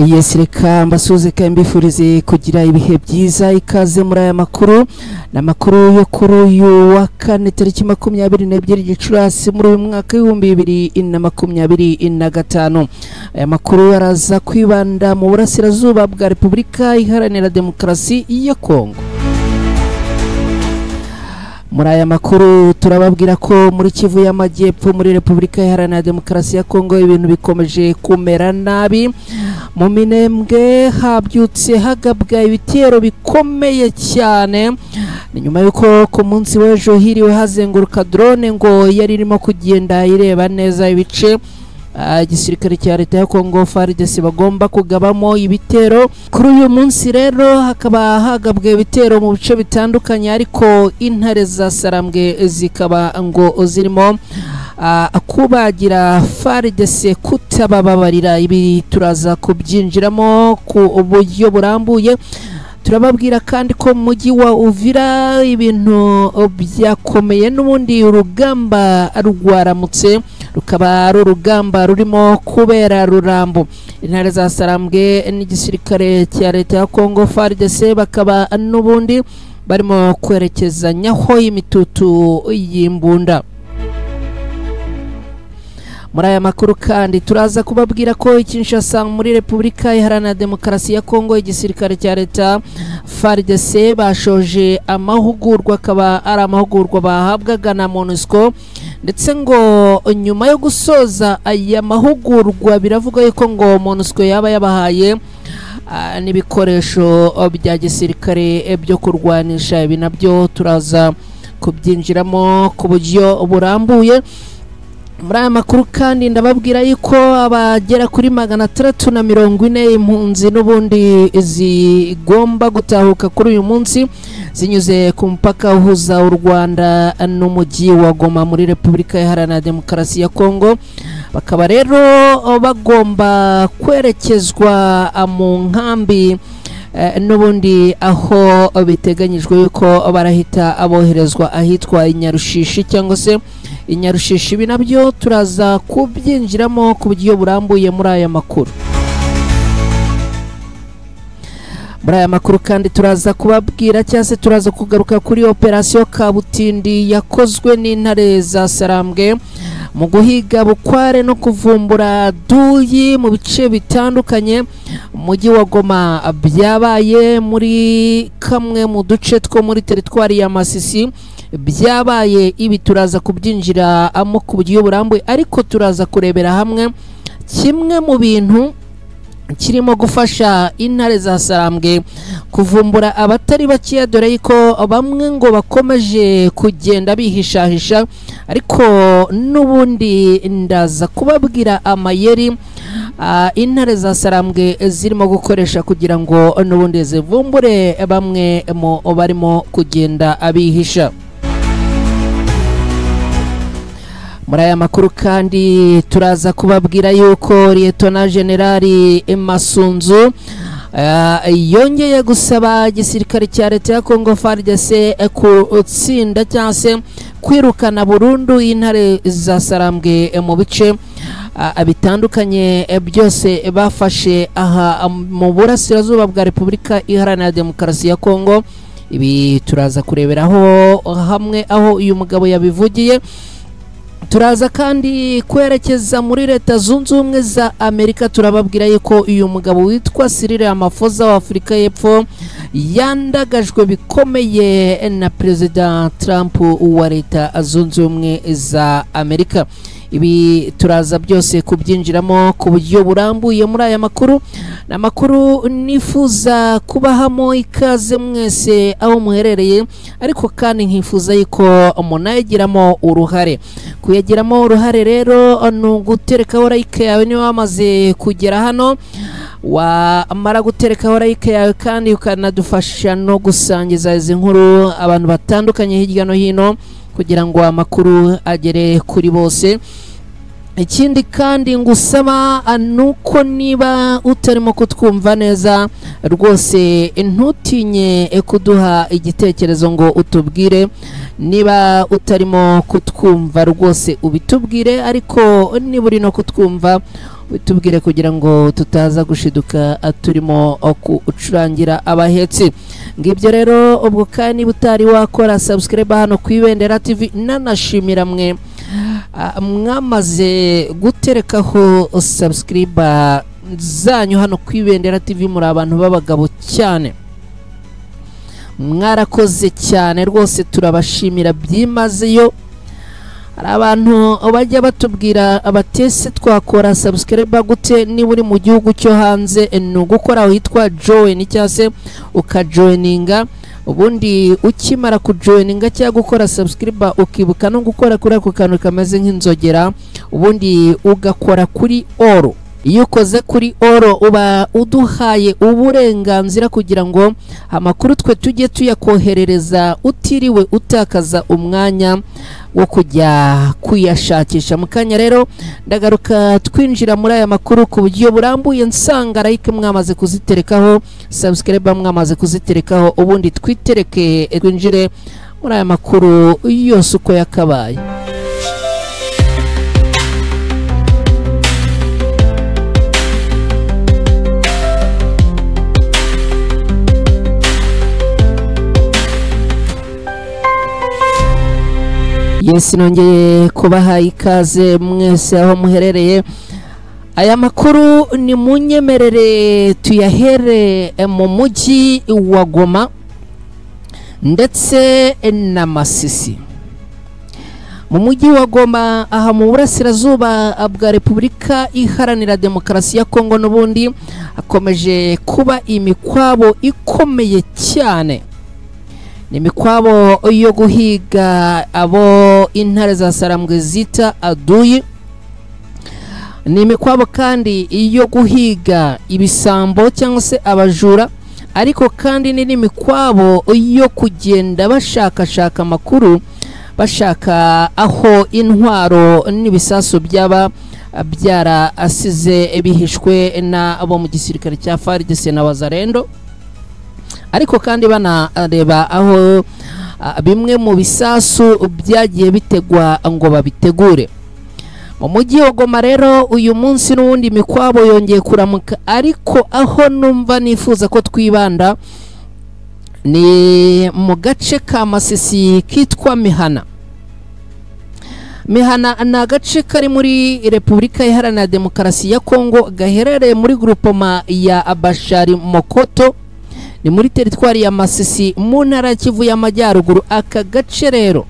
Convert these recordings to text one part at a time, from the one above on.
Yes, reka mbasuze kandi mbifurize kugira ibihe byiza, ikaze muri aya makuru. N'amakuru yo kuri uyu wa kane tariki 22 Gicurasi muri uyu mwaka w'2025. Aya makuru araza kwibanda mu burasirazuba bwa Repubulika Iharanira Demokarasi ya Kongo. Muri aya makuru turababwira ko muri Kivu y'Amajyepfo muri Repubulika Iharanira Demokarasi ya Kongo ibintu bikomeje kumera nabi. Mu Minembwe habyutse hagabwa ibitero bikomeye cyane, ni nyuma yuko ku munsi w'ejo hiriwe hazenguruka drone ngo yari irimo kugenda ireba neza ibice igisirikare cya leta ya Kongo FARDC bagomba kugabamo ibitero. Kuri uyu munsi rero hakaba hagabwe ibitero mu bice bitandukanye, ariko intare za Sarambwe zikaba ngo zirimo kubagira FARDC kutabababarira. Ibi turaza kubyinjiramo ku buryo burambuye. Turababwira kandi ko mu mujyi wa Uvira ibintu byakomeye, n'ubundi urugamba rwaramutse, rukaba ari urugamba rurimo kubera Rurambo. Intare za Sarambwe n'igisirikare cya leta ya Kongo FARDC bakaba n'ubundi barimo kwerekezanyaho imitutu y'imbunda. Muri aya makuru kandi turaza kubabwira ko Kinshasa muri Repubulika Iharanira Demokarasi ya Kongo igisirikare cya leta FARDC bashoje amahugurwa, akaba ari amahugurwa bahabwaga na MONUSCO, ndetse ngo nyuma yo gusoza aya mahugurwa biravuga yuko ngo MONUSCO yaba yabahaye n'ibikoresho bya gisirikare byo kurwanisha. Ibi nabyo turaza kubyinjiramo ku buryo burambuye. Muri aya makuru kandi ndababwira yuko abagera kuri 640 impunzi n'ubundi zigomba gutahuka kuri uyu munsi zinyuze ku mpaka uhuza u Rwanda n'umujyi wa Goma muri Repubulika Iharanira Demokarasi ya Kongo. Bakaba rero bagomba kwerekezwa mu nkambi n'ubundi aho biteganyijwe yuko barahita aboherezwa ahitwa Inyarushishi cyangwa se Inyarushishi. Ibi nabyo turaza kubyinjiramo ku buryo burambuye muri aya makuru. Muri aya makuru kandi turaza kubabwira cyangwa se turaza kugaruka kuri operasiyo Kabutindi yakozwe n'intare za Sarambwe mu guhiga bukware no kuvumbura duyi mu bice bitandukanye umujyi wa Goma. Byabaye muri kamwe mu duce two muri teritwari ya Masisi, byabaye ibi turaza kubyinjira amo ku buryo burambuye, ariko turaza kurebera hamwe kimwe mu bintu kirimo gufasha intare za Sarambwe kuvumbura abatari bakiya, dore yuko bamwe ngo bakomeje kugenda bihishahisha, ariko n'ubundi ndaza kubabwira amayeri intare za Sarambwe zirimo gukoresha kugira ngo n'ubundi zivumbure bamwe mu barimo kugenda abihisha. Muri aya makuru kandi turaza kubabwira yuko Lieutenant General Masunzu yongeye gusaba igisirikare cya leta ya Kongo FARDC kutsinda cyangwa se kwirukana burundu intare za Sarambwe mu bice bitandukanye byose bafashe aha mu burasirazuba bwa Repubulika Iharanira Demokarasi ya Kongo. Ibi turaza kureberaho hamwe aho uyu mugabo yabivugiye. Turaza kandi kwerekeza muri Leta Zunze Ubumwe za Amerika. Turababwira yuko uyu mugabo witwa Cyril Ramaphosa wa Afurika y'Epfo yandagajwe bikomeye na President Trump wa Leta Zunze Ubumwe za Amerika. Ibi turaza byose kubyinjiramo ku buryo burambuye muri aya makuru. N'amakuru nifuza kubahamo ikaze mwese aho muherereye, ariko kandi nkifuza yuko munayigiramo uruhare. Kuyagiramo uruhare rero ni guterekaho like yawe niba wamaze kugera hano, wamara guterekaho like yawe kandi ukanadufasha no gusangiza izi nkuru abantu batandukanye hirya no hino kugira ngo amakuru agere kuri bose. ikindi kandi ngusaba nuko niba utarimo kutwumva neza rwose ntutinye kuduha igitekerezo ngo utubwire niba utarimo kutwumva rwose ubitubwire ariko niba uri no kutwumva bitubwire kugira ngo tutaza gushiduka turimo kucurangira abahetsi ngibyo rero ubwo kandi butari wakora subscribe hano ku Ibendera TV nanashimira mwe mwamaze guterekaho subscribe zanyu hano ku Ibendera TV muri abantu b'abagabo cyane mwarakoze cyane rwose turabashimira byimazeyo hari abantu bajya batubwira abatese twakora subscribe gute niba uri mu gihugu cyo hanze ni ugukora witwa join cyangwa se ukajoininga ubundi ukimara kujoininga cyangwa gukora subscribe ukibuka no gukora kuri ako kantu kameze nk'inzogera ubundi ugakora kuri oro iyo ukoze kuri oro uba uduhaye uburenganzira kugira ngo amakuru twe tujye tuyakoherereza utiriwe utakaza umwanya wo kujya kuyashakisha mukanya rero ndagaruka twinjira muri aya makuru ku buryo burambuye nsanga like mwamaze kuziterekaho subscribe mwamaze kuziterekaho ubundi twitereke twinjire muri aya makuru yose uko yakabaye Yes nongeye kubaha ikaze mwese aho muherereye aya makuru ni munyemerere tuyahere mu mujyi wa Goma ndetse na Masisi mu mujyi wa Goma aha mu burasirazuba bwa Repubulika Iharanira Demokarasi ya Kongo n'ubundi akomeje kuba imikwabo ikomeye cyane ni mikwabo yo guhiga abo intare za Sarambwe zita aduyi ni mikwabo kandi yo guhiga ibisambo cyangwa se abajura ariko kandi ni mikwabo yo kugenda bashakashaka makuru bashaka aho intwaro n'ibisasu byaba byara asize bihishwe na abo mu gisirikare cya FARDC na Wazalendo ariko kandi banareba aho bimwe mu bisasu byagiye bitegwa ngo babitegure mu mujyi wa Goma rero uyu munsi n'ubundi mikwabo yongeye kuramuka ariko aho numva nifuza ko twibanda ni mu gace ka Masisi kitwa Mihana na agace kari muri Repubulika Iharanira Demokarasi ya Kongo gaherereye muri groupement ya Abashari Mokoto ni muri teritwari ya Masisi mu ntara Kivu y'Amajyaruguru aka gace rero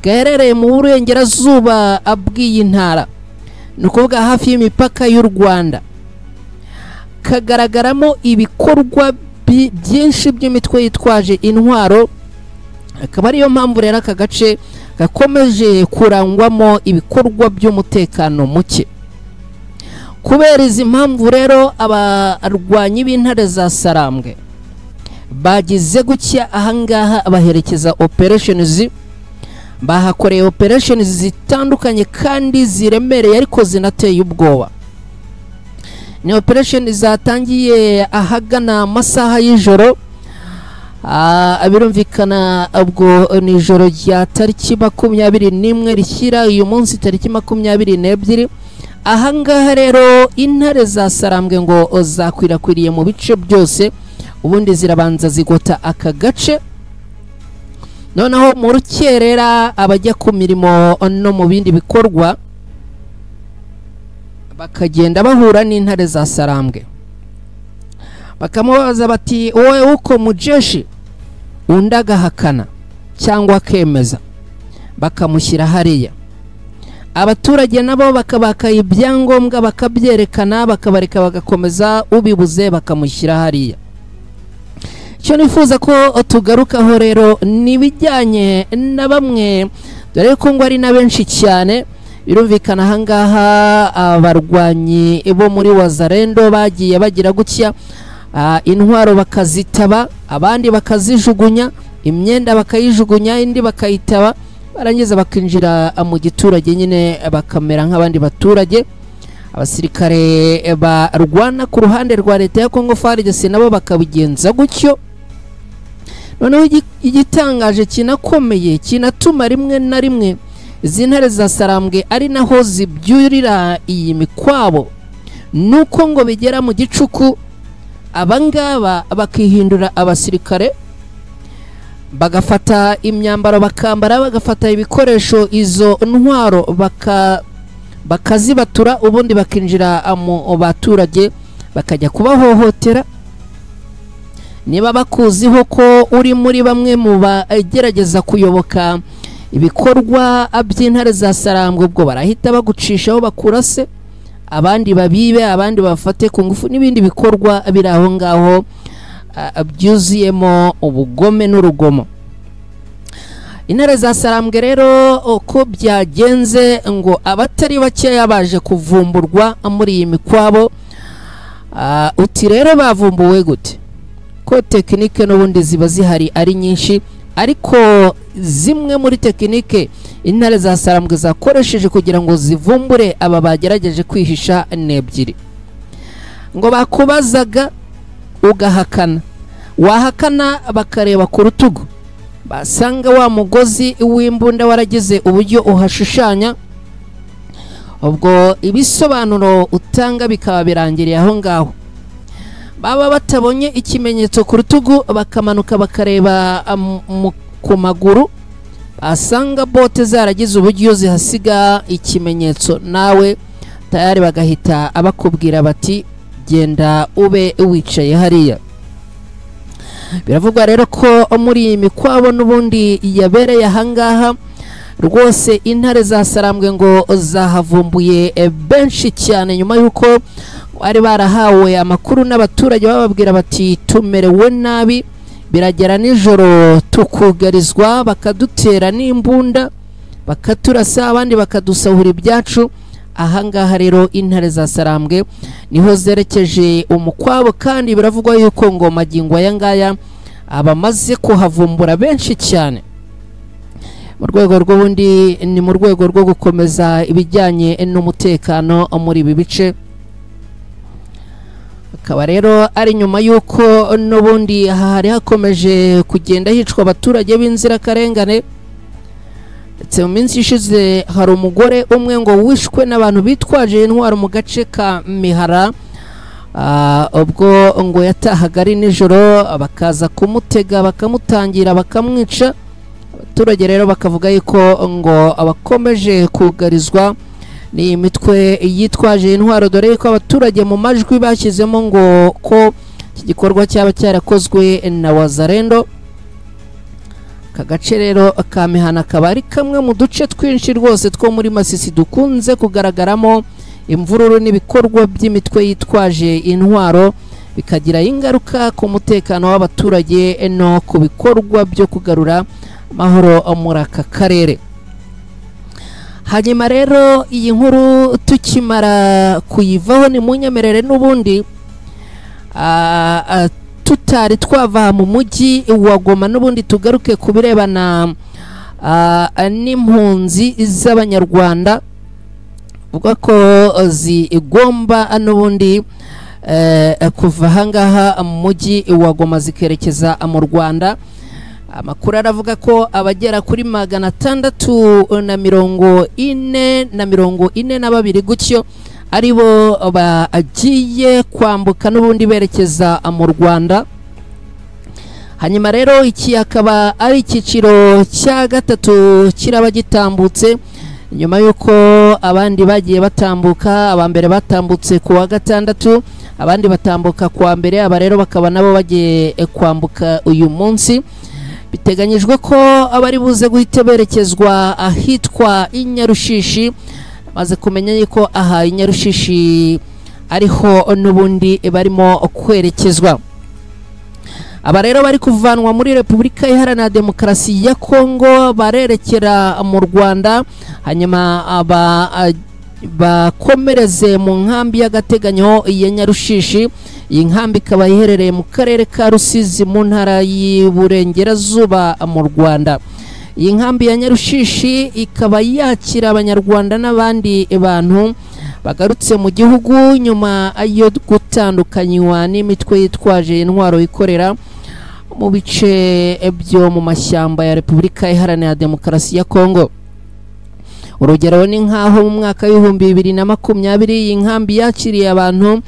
gaherereye mu burengerazuba abwiye intara nukuvuga hafi y'imipaka y'u Rwanda kagaragaramo ibikorwa byinshi by'imitwe yitwaje intwaro akaba ariyo mpamvu rero aka gace gakomeje kurangwamo ibikorwa by'umutekano muke kubera izi mpamvu rero abarwanyi b'intare za Sarambwe bagize gucya ahangaha baherekeza operations bahakoreye operations zitandukanye kandi ziremereye ariko zinateye ubwoba ni operations zatangiye ahagana amasaha y'ijoro abirumvikana ubwo ni ijoro rya tariki 21 rishyira uyu munsi tariki 22 ahangaha rero intare za Sarambwe ngo zakwirakwiriye mu bice byose ubundi zirabanza zigota aka gace noneho mu rukerera abajya ku mirimo no mu bindi bikorwa bakagenda bahura n'intare za Sarambwe bakamubaza bati wowe uko mujeshi undagahakana cyangwa kemeza bakamushyira hariya abaturage nabo bakabaka ibyangombwa bakabyerekana bakabareka bagakomeza ubibuze bakamushyira hariya cyo nifuza ko tugarukaho rero nibijyanye na bamwe dore ko ngo ari na benshi cyane birumvikana ahangaha abarwanyi bo muri Wazalendo bagiye bagira gutya intwaro bakazitaba abandi bakazijugunya imyenda bakayijugunya indi bakayitaba barangiza bakinjira mu giturage nyine bakamera nk'abandi baturage. Abasirikare barwana ku ruhande rwa leta ya Congo FARDC nabo bakabigenza gutyo. Noneho igitangaje kinakomeye kinatuma rimwe na rimwe izi ntare za Sarambwe ari naho zibyurira iyi mikwabo, nuko ngo bigera mu gicuku abangaba bakihindura abasirikare, bagafata imyambaro bakambara, bagafata ibikoresho, izo ntwaro bakazibatura, ubundi bakinjira mu baturage bakajya kubahohotera. Niba bakuziho ko uri muri bamwe mu bagerageza kuyoboka ibikorwa by'intare za Sarambwe, ubwo barahita bagucishaho bakurase, abandi babibe, abandi bafate ku ngufu, n'ibindi bikorwa biri aho ngaho byuzuyemo ubugome n'urugomo. Intare za Sarambwe rero uko byagenze ngo abatari bakeya baje kuvumburwa muri iyi mikwabo. Uti rero bavumbuwe gute? Ko tekinike n'ubundi ziba zihari ari nyinshi, ariko zimwe muri tekinike intare za Sarambwe zakoresheje kugira ngo zivumbure aba bagerageje kwihisha n'ebyiri. Ngo bakubazaga ugahakana, wahakana bakareba ku rutugu, basanga wa mugozi w'imbunda waragize uburyo uhashushanya, ubwo ibisobanuro utanga bikaba birangiriye aho ngaho. Baba batabonye ikimenyetso ku rutugu bakamanuka bakareba ku maguru, basanga bote zaragize uburyo zihasiga ikimenyetso, nawe tayari bagahita abakubwira bati genda ube wicaye hariya. Biravugwa rero ko muri iyi mikwabo n'ubundi yabereye ahangaha rwose intare za Sarambwe ngo zahavumbuye benshi cyane, nyuma y'uko bari barahawe amakuru n'abaturage bababwira bati tumerewe nabi, biragera nijoro tukugarizwa, bakadutera n'imbunda, bakaturasa, abandi bakadusahura ibyacu. Ahangaha rero intare za Sarambwe niho zerekeje umukwabo, kandi biravugwa yuko ngo magingo aya ngaya abamaze kuhavumbura benshi cyane. Mu rwego rw'ubundi ni mu rwego rwo gukomeza ibijyanye n'umutekano muri ibi bice. Akaba rero ari nyuma y'uko n'ubundi hari hakomeje kugenda hicwa abaturage b'inzirakarengane, ndetse mu minsi ishize hari umugore umwe ngo wishwe n'abantu bitwaje intwaro mu gace ka Mihara. Ubwo ngo yatahaga ari nijoro bakaza kumutega bakamutangira bakamwica. Abaturage rero bakavuga yuko ngo abakomeje kugarizwa ni imitwe yitwaje intwaro, dore ko abaturage mu majwi bashyizemo ngo ko iki gikorwa cyaba cyarakozwe na Wazalendo. Aka gace rero ka Mihana kaba ari kamwe mu duce twinshi rwose two muri Masisi dukunze kugaragaramo imvururu n'ibikorwa by'imitwe yitwaje intwaro, bikagira ingaruka ku mutekano w'abaturage no ku bikorwa byo kugarura amahoro muri aka karere. Hanyuma rero iyi nkuru tukimara kuyivaho ni munyemerere n'ubundi tutari twava mu mujyi wa Goma n'ubundi tugaruke kubirebana n'impunzi z'abanyarwanda, uvuga ko zigomba n'ubundi kuva ahangaha mu mujyi wa Goma zikerekeza mu Rwanda. Amakuru aravuga ko abagera kuri 642 gutyo aribo bagiye kwambuka n'ubundi berekeza mu Rwanda. Hanyuma rero iki akaba ari ikiciro cya gatatu kiraba gitambutse, nyuma y'uko abandi bagiye batambuka. Abambere batambutse ku wa gatandatu, abandi batambuka ku wa mbere, aba rero bakaba nabo bagiye kwambuka uyu munsi. Biteganyijwe ko abari buze guhita berekezwa ahitwa Inyarushishi. Maze kumenya yuko aha Inyarushishi ariho n'ubundi barimo kwerekezwa. Aba rero bari kuvanwa muri Repubulika Iharanira Demokarasi ya Kongo barerekera mu Rwanda, hanyuma bakomereze mu nkambi y'agateganyo ya Nyarushishi. Iyi nkambi ikaba iherereye mu karere ka Rusizi mu ntara y'Iburengerazuba mu Rwanda. iyi nkambi ya Nyarushishi ikaba yakira abanyarwanda n'abandi bantu bagarutse mu gihugu nyuma yo gutandukanywa n'imitwe yitwaje intwaro ikorera mu bice byo mu mashyamba ya Repubulika Iharanira Demokarasi ya Kongo. Urugero ni nkaho mu mwaka w'ibihumbi 2020 iyi nkambi yakiriye abantu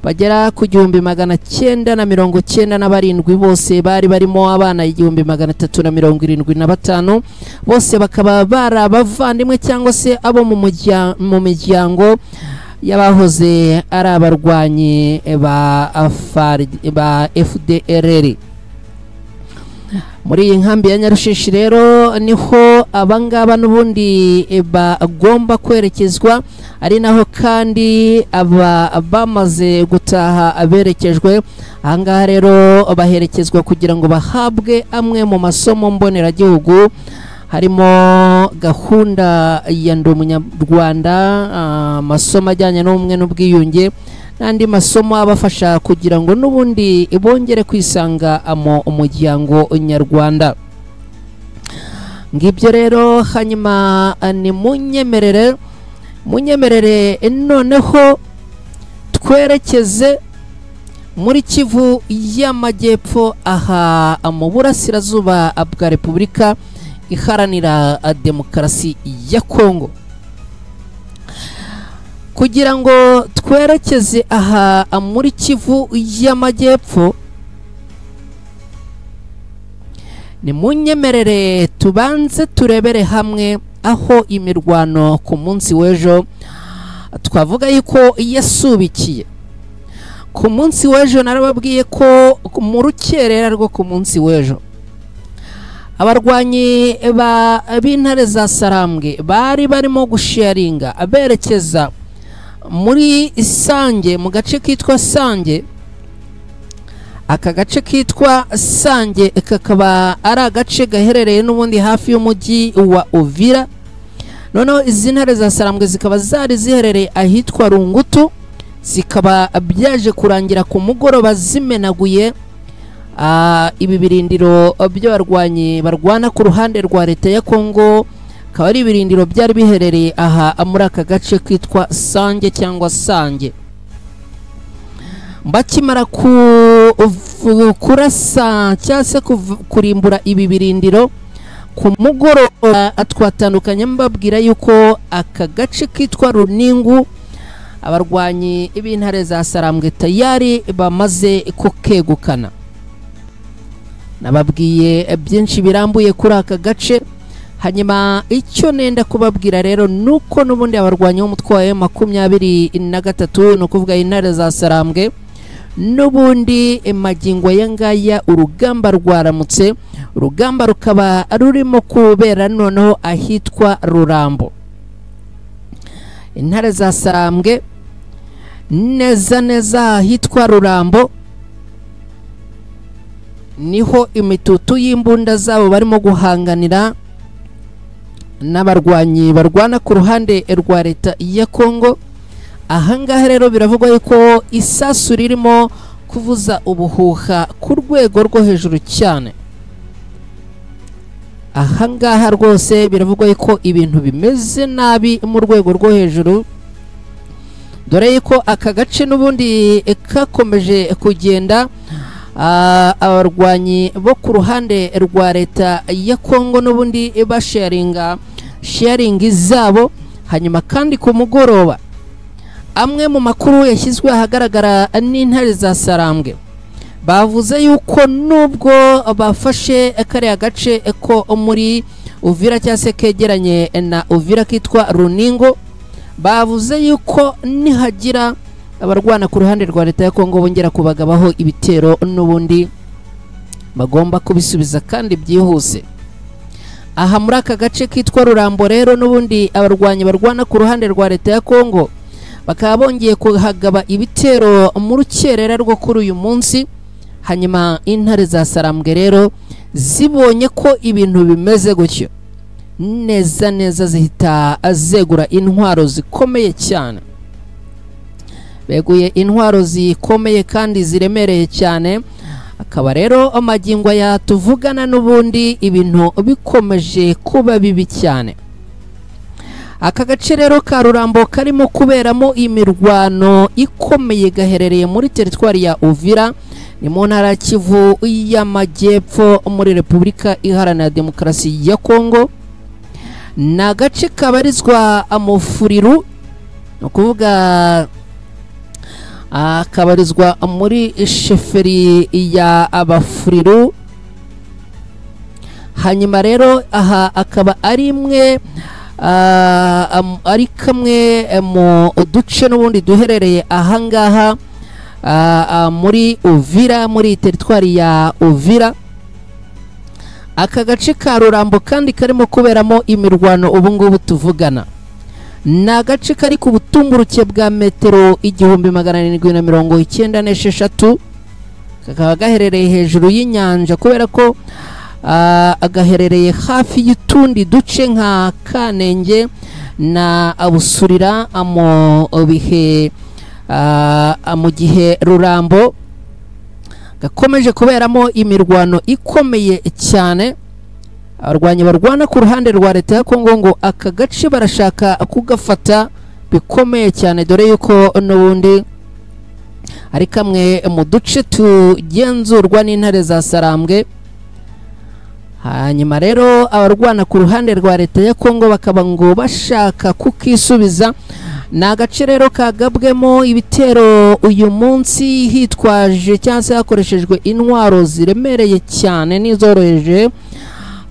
bagera ku 1997 bose bari barimo abana 1375 bose bakaba barabavandimwe cyangwa se abo mu miryango y'abahoze ari abarwanyi ba FDLR. Muri iyi nkambi ya Nyarushishi rero niho abangaba n'ubundi bagomba kwerekezwa, ari naho kandi bamaze gutaha aberekejwe. Ahangaha rero baherekezwa kugira ngo bahabwe amwe mu masomo mboneragihugu, harimo gahunda ya Ndi Umunyarwanda, amasomo ajyanye n'ubumwe n'ubwiyunge n'andi masomo abafasha kugira ngo n'ubundi bongere kwisanga mu umuryango nyarwanda. Ngibyo rero hanyuma ni munyemerere noneho twerekeze muri Kivu y'Amajyepfo, aha mu burasirazuba bwa Repubulika Iharanira Demokarasi ya Kongo. Kugira ngo twerekeze aha muri Kivu y'Amajyepfo, ni munyemerere tubanze turebere hamwe aho imirwano ku munsi w'ejo twavuga yuko yasubikiye. Ku munsi w'ejo narababwiye ko mu rukerera rwo ku munsi w'ejo abarwanyi b'intare za Sarambwe bari barimo gusharinga aberekeza muri Sange, mu gace kitwa Sange. Aka gace kitwa Sange kakaba ari agace gaherereye n'ubundi hafi y'umujyi wa Uvira. Noneho izi ntare za Sarambwe zikaba zari ziherereye ahitwa Rungutu, zikaba byaje kurangira ku mugoroba zimenaguye ibi birindiro by'abarwanyi barwana ku ruhande rwa leta ya Kongo. Akaba ari ibirindiro byari biherereye aha muri aka gace kitwa Sange cyangwa Sange. Bakimara kurasa cyangwa se kurimbura ibi birindiro ku mugoroba, twatandukanye mbabwira yuko aka gace kitwa Runingu abarwanyi b'intare za Sarambwe tayari bamaze kukegukana. Nababwiye byinshi birambuye kuri aka gace. Hanyuma icyo nenda kubabwira rero nuko n'ubundi abarwanyi b'umutwe wa M23 no kuvuga intare za Sarambwe n'ubundi magingo yangaya urugamba rwaramutse. Urugamba rukaba rurimo kubera noneho ahitwa Rurambo. Intare za Sarambwe neza ahitwa Rurambo niho imitutu y'imbunda zabo barimo guhanganira n'abarwanyi barwana ku ruhande rwa leta ya Kongo. Ahangaha rero biravugwa yuko isasu ririmo kuvuza ubuhuha ku rwego rwo hejuru cyane. Ahangaha rwose biravugwa yuko ibintu bimeze nabi mu rwego rwo hejuru, dore yuko aka gace n'ubundi kakomeje kugenda abarwanyi bo ku ruhande rwa leta ya Kongo n'ubundi basharinga zabo. Hanyuma kandi ku mugoroba amwe mu makuru yashyizwe ahagaragara n'intare za Sarambwe bavuze yuko nubwo bafashe kariya gace ko muri Uvira cyangwa se kegeranye na Uvira kitwa Runingo, bavuze yuko nihagira abarwana ku ruhande rwa leta ya Kongo bongera kubagabaho ibitero n'ubundi bagomba kubisubiza kandi byihuse. Aha muri aka gace kitwa Rurambo rero n'ubundi abarwanyi barwana ku ruhande rwa leta ya Kongo bakaba bongeye kuhagaba ibitero mu rukerera rwo kuri uyu munsi. Hanyuma intare za Sarambwe rero zibonye ko ibintu bimeze gutyo, neza zihita azegura intwaro zikomeye cyane. Beguye intwaro zikomeye kandi ziremereye cyane akaba rero amagingo ya tuvugana n'ubundi ibintu bikomeje kuba bibi cyane. Aka gace rero ka Rurambo karimo kuberamo imirwano ikomeye gaherereye muri teritwari ya Uvira ni mu ntara Kivu y'Amajyepfo muri Repubulika Iharanira Demokarasi ya Kongo. Na gace kabarizwa Amufuriru no kuvuga akabarizwa muri sheferi ya Abafuriru. Hanyuma rero aha akaba ari imwe ari kamwe mu duce n'ubundi duherereye ahangaha muri Uvira muri teritwari ya Uvira. Aka gace ka Rurambo kandi karimo kuberamo imirwano ubu ngubu tuvugana. Na gace kari ku butumburuke bwa metero 1796 kakaba gaherereye hejuru y'inyanja kubera ko agaherereye hafi y'utundi duce nka Kanenge na Abusurira mu gihe Rurambo gakomeje kuberamo imirwano ikomeye cyane. Abarwanyi barwana ku ruhande rwa leta ya Kongo ngo aka gace barashaka kugafata bikomeye cyane dore yuko n'ubundi ari kamwe mu duce tugenzurwa n'intare za Sarambwe. Hanyuma rero abarwana ku ruhande rwa leta ya Kongo bakaba ngo bashaka kukisubiza. Ni agace rero kagabwemo ibitero uyu munsi hitwaje cyangwa se hakoreshejwe intwaro ziremereye cyane n'izoroheje.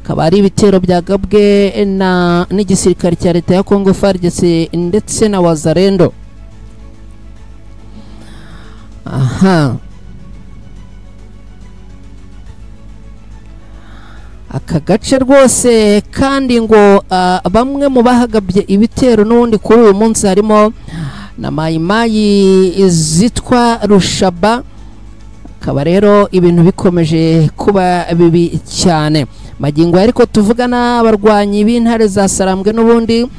Akaba ari ibitero byagabwe n'igisirikare cya leta ya Kongo FARDC ndetse na Wazalendo. Aha, aka gace rwose kandi ngo bamwe mu bahagabye ibitero n'ubundi kuri uyu munsi harimo na mayimayi zitwa Rushaba. Akaba rero ibintu bikomeje kuba bibi cyane. Magingo ariko tuvugana abarwanyi b'intare za Sarambwe n'ubundi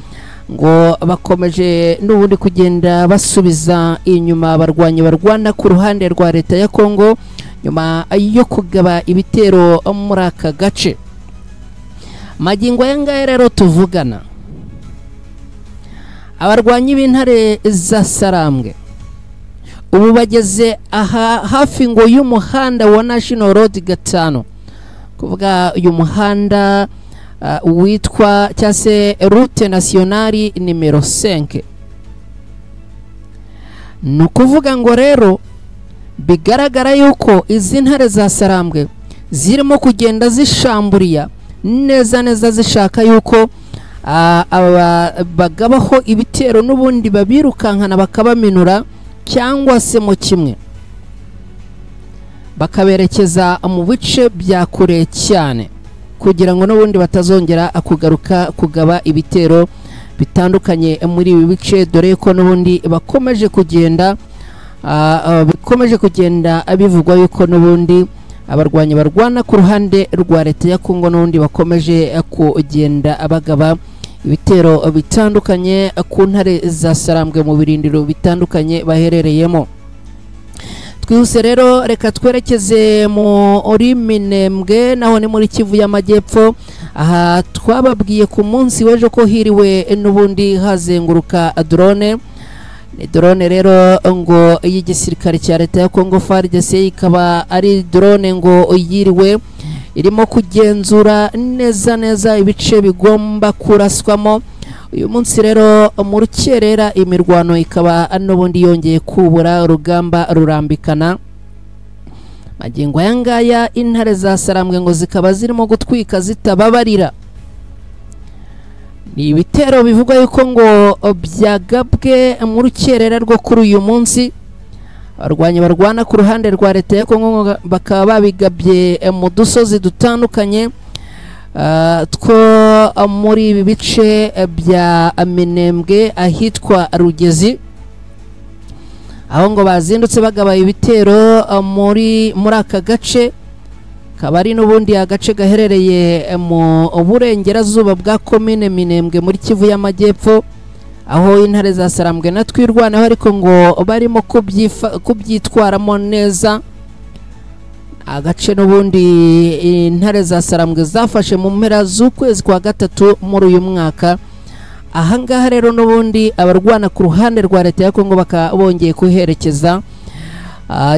ngo bakomeje n'ubundi kugenda basubiza inyuma abarwanyi barwana ku ruhande rwa leta ya Kongo nyuma yo kugaba ibitero muri aka gace. Magingo yangaye rero tuvugana abarwanyi b'intare za Sarambwe ubu bageze aha hafi ngo y'umuhanda wa National Road 5 kuvuga uyu muhanda witwa cyase Route Nationale numero 5. Nukuvuga ngo rero bigaragara yuko izi ntare za Sarambwe zirimo kugenda zishamburiya neza zishaka yuko bagabaho ibitero n'ubundi babirukankana bakabaminura cyangwa se mu kimwe bakaberekeza mu bice bya kure cyane kugira ngo n'ubundi batazongera kugaruka kugaba ibitero bitandukanye muri ibi bice dore ko n'ubundi bakomeje kugenda bivugwa yuko n'ubundi abarwanyi barwana ku ruhande rwa leta ya Kongo n'ubundi bakomeje kugenda bagaba ibitero bitandukanye ku ntare za Sarambwe mu birindiro bitandukanye baherereyemo. Twihuse rero reka twerekeze muri Minembwe naho ni muri Kivu y'Amajyepfo. Aha twababwiye ku munsi w'ejo ko hiriwe n'ubundi hazenguruka drone. Ni drone rero ngo y'igisirikare cya leta ya Kongo FARDC ikaba ari drone ngo yiriwe irimo kugenzura neza ibice bigomba kuraswamo. Uyu munsi rero mu rukerera imirwano ikaba n'ubundi yongeye kubura urugamba rurambikana. Magingo yangaya intare za Sarambwe ngo zikaba zirimo gutwika zitababarira. Ni ibitero bivugwa yuko ngo byagabwe mu rukerera rwo kuri uyu munsi. Abarwanyi barwana ku ruhande rwa leta ya Kongo bakaba babigabye mu dusozi dutandukanye two muri ibi bice bya Minembwe ahitwa Rugezi, aho ngo bazindutse bagaba ibitero muri aka gace. Kabari n'ubundi agace gaherereye mu burengerazuba bwa komine Minembwe muri Kivu y'Amajyepfo, aho intare za Sarambwe natwirwanaho ariko ngo barimo kubyitwaramo neza. agace n'ubundi intare za Sarambwe zafashe mu mpera z'ukwezi kwa gatatu muri uyu mwaka. Ahangaha rero n'ubundi abarwana ku ruhande rwa leta ya Kongo bakabongeye kuherekeza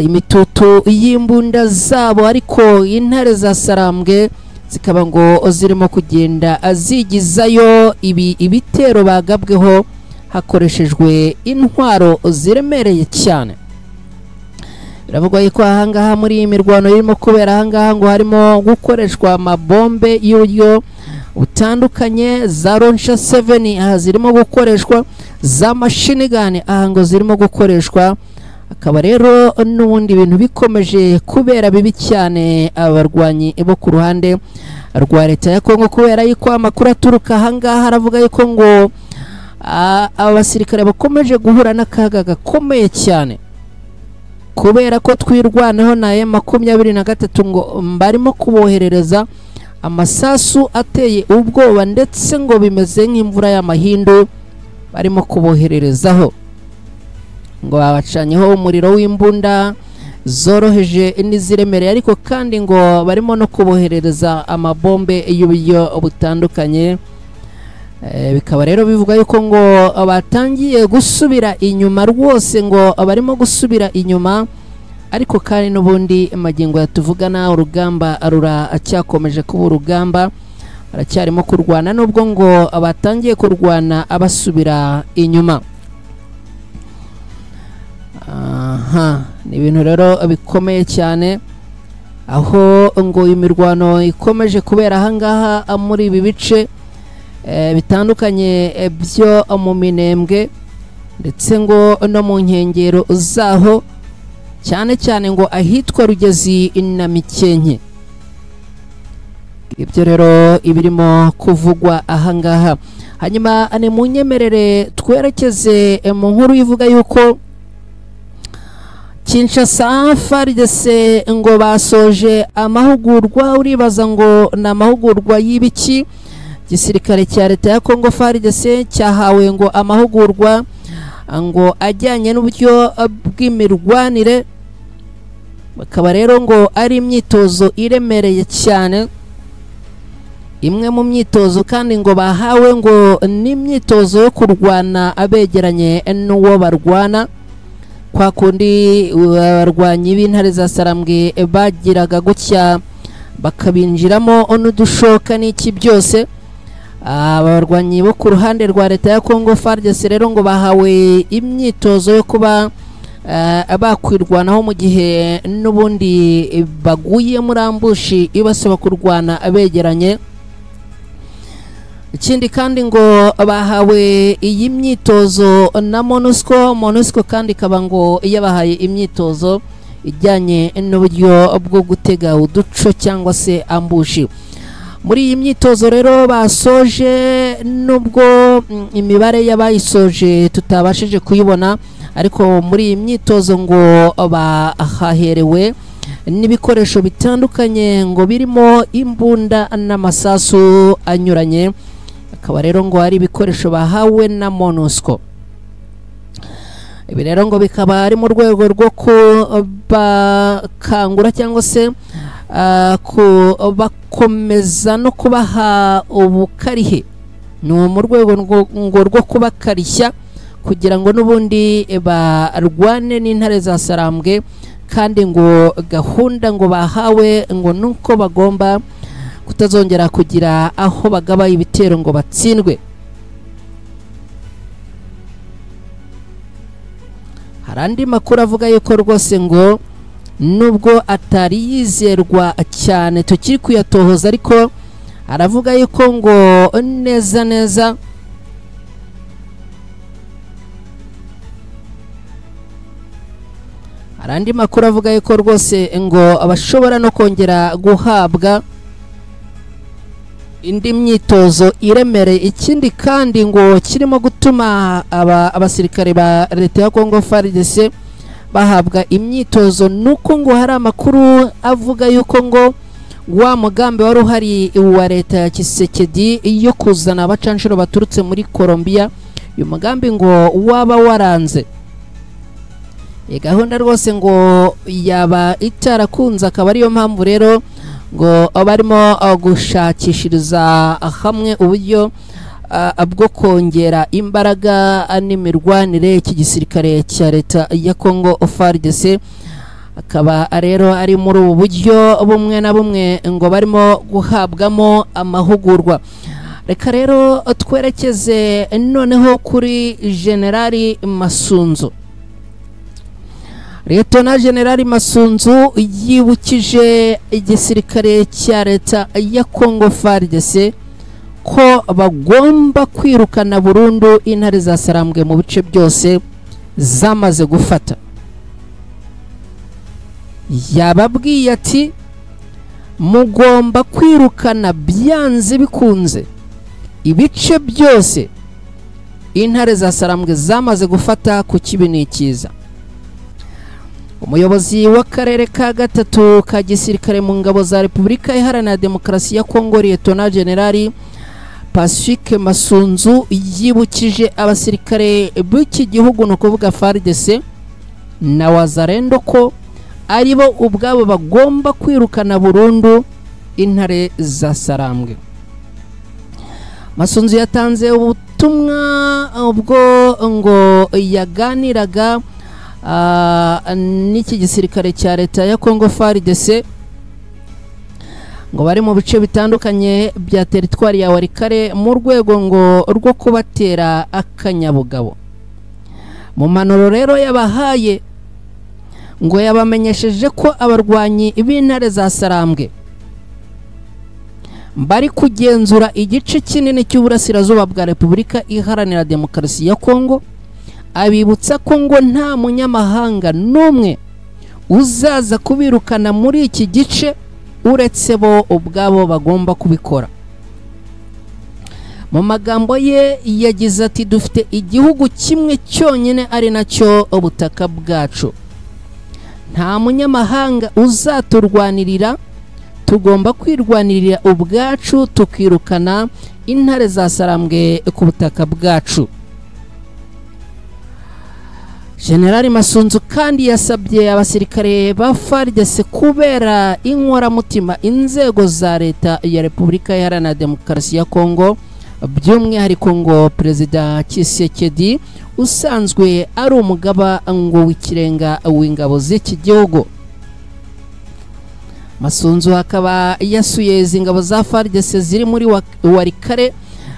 imitutu y'imbunda zabo, ariko intare za Sarambwe zikaba ngo zirimo kugenda azigizayo ibitero bagabweho hakoreshejwe intwaro ziremereye cyane. Biravugwa yuko ahangaha muri iyi mirwano irimo kubera ahangaha ngo harimo gukoreshwa amabombe y'uburyo butandukanye, za Launcher 7 aha zirimo gukoreshwa, za machine gun aha ngo zirimo gukoreshwa. Akaba rero n'ubundi ibintu bikomeje kubera bibi cyane abarwanyi bo ku ruhande rwa leta ya Kongo, kubera yuko amakuru aturuka ahangaha aravuga yuko ngo abasirikare bakomeje guhura n'akaga gakomeye cyane, kubera ko twirwanaho na M23 ngo barimo kuboherereza amasasu ateye ubwoba, ndetse ngo bimeze nk'imvura y'amahindu barimo kubohererezaho, ngo babacanyeho umuriro w'imbunda zoroheje n'iziremereye, ariko kandi ngo barimo no kuboherereza amabombe y'uburyo butandukanye. Bikaba rero bivuga yuko ngo batangiye gusubira inyuma rwose, ngo barimo gusubira inyuma, ariko kandi n'ubundi magingo yatuvugana urugamba ruracyakomeje kuba urugamba, baracyarimo kurwana nubwo ngo batangiye kurwana abasubira inyuma. Ni ibintu rero bikomeye cyane, aho ngo imirwano ikomeje kubera ahangaha muri ibi bice bitandukanye byo mu Minembwe, ndetse ngo no mu nkengero zaho, cyane cyane ngo ahitwa Rugezi na Mikenke. Ibyo rero ibirimo kuvugwa ahangaha. Hanyuma ane munyemerere twerekeze mu nkuru ivuga yuko Kinshasa FARDC ngo basoje amahugurwa. Uribaza ngo na amahugurwa y'ibiki? Gisirikare cya leta ya Kongo FARDC cyahawe ngo amahugurwa ngo ajyanye n'uburyo bw'imirwanire, bakaba rero ngo ari imyitozo iremereye cyane. Imwe mu myitozo kandi ngo bahawe ngo n'imyitozo yo kurwana abegeranye n'uwo barwana, kwa kundi abarwanyi b'intare za Sarambwe bagiraga gutya bakabinjiramo n'udushoka n'iki byose. Abarwanyi bo ku ruhande rwa leta ya Kongo FARDC rero ngo bahawe imyitozo yo kuba bakwirwanaho mu gihe n'ubundi baguye muri ambushi ibasaba kurwana abegeranye. Ikindi kandi ngo bahawe iyi myitozo na MONUSCO kandi kaba ngo yabahaye imyitozo ijyanye n'uburyo bwo gutega uduco cyangwa se ambushi. Muri iyi myitozo rero basoje, nubwo imibare y'abayisoje tutabashije kuyibona, ariko muri iyi myitozo ngo bahaherewe n'ibikoresho bitandukanye ngo birimo imbunda n'amasasu anyuranye. Akaba rero ngo ari ibikoresho bahawe na MONUSCO. Ibi rero ngo bikaba ari mu rwego rwo kubakangura cyangwa se bakomeza no kubaha ubukarihe, ni mu rwego ngo rwo kubakarishya kugira ngo n'ubundi barwane n'intare za Sarambwe, kandi ngo gahunda ngo bahawe ngo nuko bagomba kutazongera kugira aho bagaba ibitero ngo batsindwe. Hari andi makuru avuga yuko rwose ngo nubwo atari yizerwa cyane tukiri kuyatohoza, ariko aravuga yuko ngo neza hari andi makuru avuga yuko rwose ngo abashobora no kongera guhabwa indi myitozo iremereye. Ikindi kandi ngo kirimo gutuma abasirikare ba leta ya Kongo FARDC bahabwa imyitozo, nuko ngo hari amakuru avuga yuko ngo wa mugambi wari uhari wa leta ya Tshisekedi yo kuzana abacanshuro baturutse muri Colombia, uyu mugambi ngo waba waranze. gahunda rwose ngo yaba itarakunze, akaba ariyo mpamvu rero ngo barimo gushakishiriza hamwe uburyo bwo kongera imbaraga n'imirwanire iki gisirikare cya leta ya Congo FARDC. Akaba rero ari muri ubu buryo bumwe na bumwe ngo barimo guhabwamo amahugurwa. Reka rero twerekeze noneho kuri Generali Masunzu. Lieutenant General Masunzu yibukije igisirikare cya leta ya Congo FARDC ko bagomba kwirukana burundu intare za Sarambwe mu bice byose zamaze gufata. Yababwiye ati mugomba kwirukana byanze bikunze ibice byose intare za Sarambwe zamaze gufata ku kibi n'ikiza. Umuyobozi w'akarere ka gatatu ka gisirikare mu ngabo za Repubulika Iharanira Demokarasi ya Kongo Lieutenant General Pacifique Masunzu yibukije abasirikare b'iki gihugu no kuvuga FARDC na Wazalendo ko aribo ubwabo bagomba kwirukana burundu intare za Sarambwe. Masunzu yatanze ubutumwa ubwo ngo yaganiraga n'iki gisirikare cya leta ya Congo FARDC ngo bari mu bice bitandukanye bya teritwari ya Walikale mu rwego ngo rwo kubatera akanyabugabo. Mu manoro rero yabahaye ngo yabamenyesheje ko abarwanyi b'intare za Sarambwe bari kugenzura igice kinini cy'uburasirazuba bwa Repubulika Iharanira Demokarasi ya Congo. Abibutsa ko ngo nta munyamahanga n'umwe uzaza kubirukana muri iki gice uretse bo ubwabo bagomba kubikora. Mu magambo ye yagize ati dufite igihugu kimwe cyonyine ari nacyo ubutaka bwacu. Nta munyamahanga uzaturwanirira, tugomba kwirwanirira ubwacu tukirukana intare za Sarambwe ku butaka bwacu. General Masunzu kandi yasabye abasirikare ba FARDC kubera inkoramutima inzego za leta ya Repubulika Iharanira Demokarasi ya Kongo, by'umwihariko ngo Perezida Tshisekedi usanzwe ari umugaba ngo w'ikirenga w'ingabo z'iki gihugu. Masunzu akaba yasuye izi ngabo za FARDC ziri muri Walikale,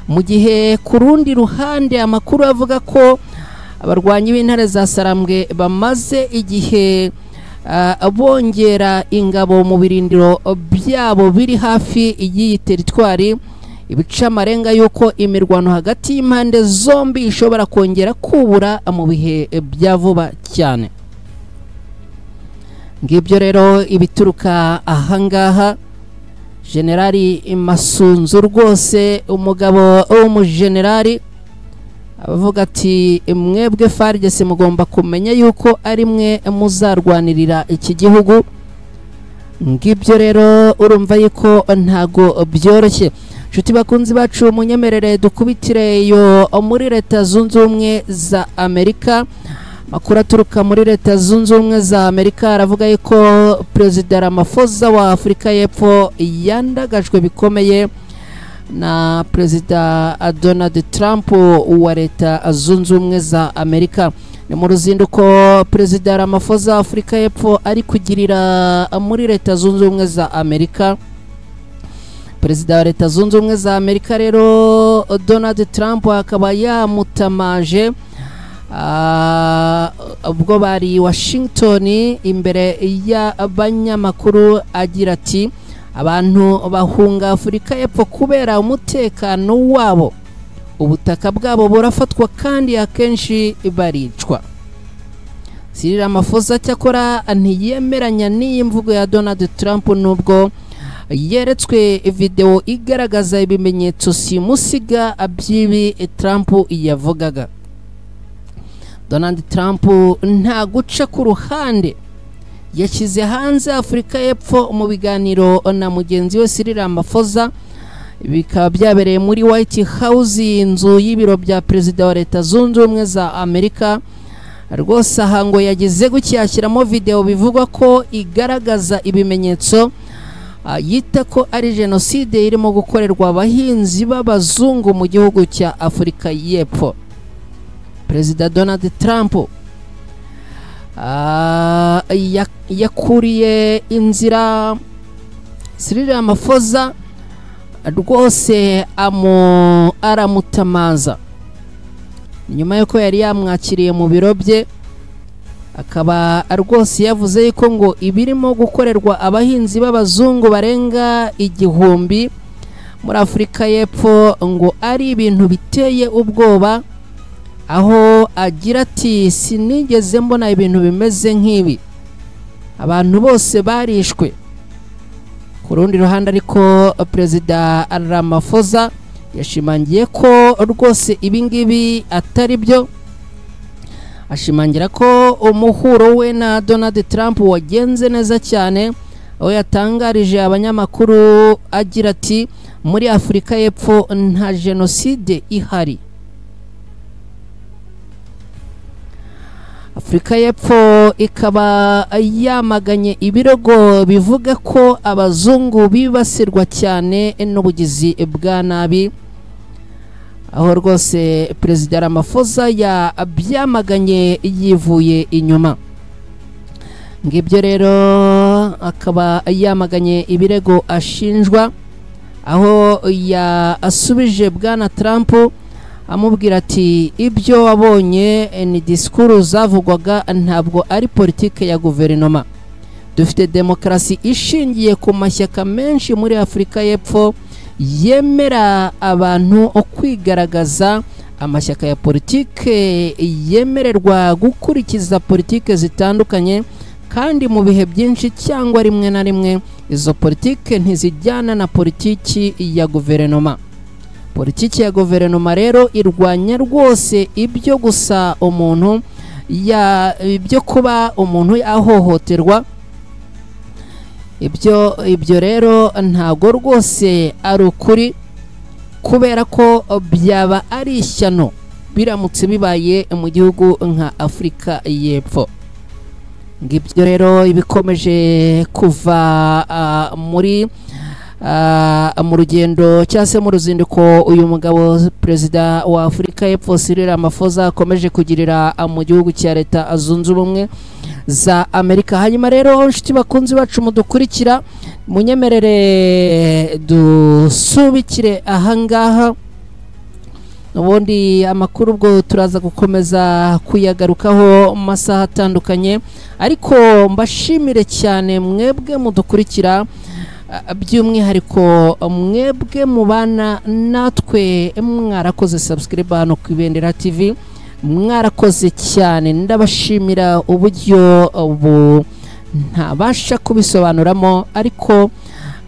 mu gihe ku rundi ruhande amakuru avuga ko abarwanyi b'intare za Sarambwe bamaze igihe bongera ingabo mu birindiro byabo biri hafi y'iyi teritwari. Ibica amarenga yuko imirwano hagati y'impande zombi ishobora kongera kubura mu bihe bya vuba cyane. Ngibyo rero ibituruka ahangaha. Generali Masunzu rwose umugabo w'umujenerali avuga ati mwebwe FARDC mugomba kumenya yuko ari mwe muzarwanirira iki gihugu. Ngibyo rero urumva yuko ntago byoroshye. Nshuti bakunzi bacu, munyemerere dukubitire yo muri Leta Zunze Ubumwe za Amerika. Makuru aturuka muri Leta Zunze Ubumwe za Amerika aravuga yuko Perezida Ramaphosa wa Afurika y'Epfo yandagajwe bikomeye na Perezida Donald Trump wa Leta Zunze Ubumwe za Amerika. Ni mu ruzinduko Perezida Ramaphosa wa Afurika y'Epfo ari kugirira muri Leta Zunze Ubumwe za Amerika. Perezida wa Leta Zunze Ubumwe za Amerika rero Donald Trump akaba yamutamaje ubwo bari Washington imbere y'abanyamakuru agira ati abantu bahunga Afurika y'Epfo kubera umutekano wabo, ubutaka bwabo burafatwa kandi akenshi baricwa. Cyril Ramaphosa cyakora ntiyemeranya n'iyi mvugo ya Donald Trump nubwo yeretswe video igaragaza ibimenyetso simusiga by'ibi Trump yavugaga. Donald Trump nta guca ku ruhande yashyize hanze Afurika y'Epfo mu biganiro na mugenzi we Cyril Ramaphosa. Bikaba byabereye muri White House, inzu y'ibiro bya Perezida wa Leta Zunze Ubumwe za Amerika. rwose aha ngo yagize gucyashyiramo video bivugwa ko igaragaza ibimenyetso yita ko ari jenoside irimo gukorerwa abahinzi b'abazungu mu gihugu cya Afurika y'Epfo. Perezida Donald Trump yakuriye inzira Cyril Ramaphosa rwose aramutamaza nyuma yuko yari yamwakiriye mu biro bye, akaba rwose yavuze ko ngo ibirimo gukorerwa abahinzi b'abazungu barenga 1000 muri Afurika y'Epfo ngo ari ibintu biteye ubwoba, aho agira ati sinigeze mbona ibintu bimeze nk'ibi, abantu bose barishwe. Ku rundi ruhande ariko Perezida Ramaphosa yashimangiye ko rwose ibingibi atari byo, ashimangira ko umuhuro we na Donald Trump wagenze neza cyane, aho yatangarije abanyamakuru agira ati muri Afurika y'Epfo nta jenoside ihari. Afurika y'Epfo ikaba yamaganye ibirego bivuga ko abazungu bibasirwa cyane n'ubugizi bwa nabi, aho rwose Perezida Ramaphosa yabyamaganye yivuye inyuma. Ngibyo rero akaba yamaganye ibirego ashinjwa, aho yasubije Bwana Trump amubwira ati ibyo wabonye ni disikuru zavugwaga, ntabwo ari politike ya guverinoma. Dufite demokarasi ishingiye ku mashyaka menshi muri Afurika y'Epfo yemera abantu kwigaragaza, amashyaka ya politike yemererwa gukurikiza politike zitandukanye, kandi mu bihe byinshi cyangwa rimwe na rimwe izo politike ntizijyana na politiki ya guverinoma. Politiki ya guverinoma rero irwanya rwose ibyo gusa umuntu ibyo kuba umuntu yahohoterwa. Ibyo rero ntago rwose ari ukuri, kubera ko byaba ari ishyano biramutse bibaye mu gihugu nka Afurika y'Epfo. Ngibyo rero ibikomeje kuva mu rugendo cyangwa se mu ruzinduko uyu mugabo Perezida wa Afurika y'Epfo Cyril Ramaphosa akomeje kugirira mu gihugu cya Leta Zunze Ubumwe za Amerika. Hanyuma rero inshuti bakunzi bacu mudukurikira, munyemerere dusubikire ahangaha, ubundi amakuru ubwo turaza gukomeza kuyagarukaho mu masaha atandukanye, ariko mbashimire cyane mwebwe mudukurikira, by'umwihariko mwebwe mubana natwe, mwarakoze subscribe hano ku Ibendera TV, mwarakoze cyane, ndabashimira uburyo ntabasha kubisobanuramo, ariko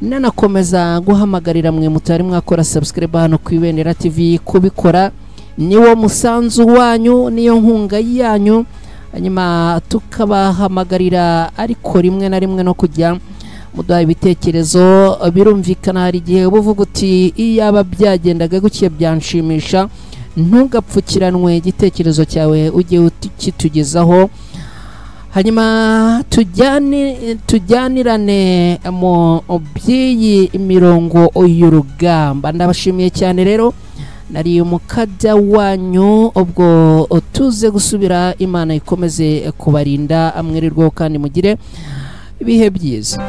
nanakomeza guhamagarira mwe mutari mwakora subscribe hano ku Ibendera TV kubikora. Niwo musanzu wanyu, niyo nkunga yanyu, hanyuma tukabahamagarira ariko rimwe na rimwe no kujya muduha ibitekerezo. Birumvikana hari igihe uvuga uti iyaba byagendaga gutya byanshimisha, ntugapfukiranwe igitekerezo cyawe ujye ukitugezaho, hanyuma tujyanirane mu by'iyi mirongo y'urugamba. Ndabashimiye cyane rero, nari umukajya wanyu, ubwo tuze gusubira. Imana ikomeze kubarinda, amwirirweho kandi mugire ibihe byiza.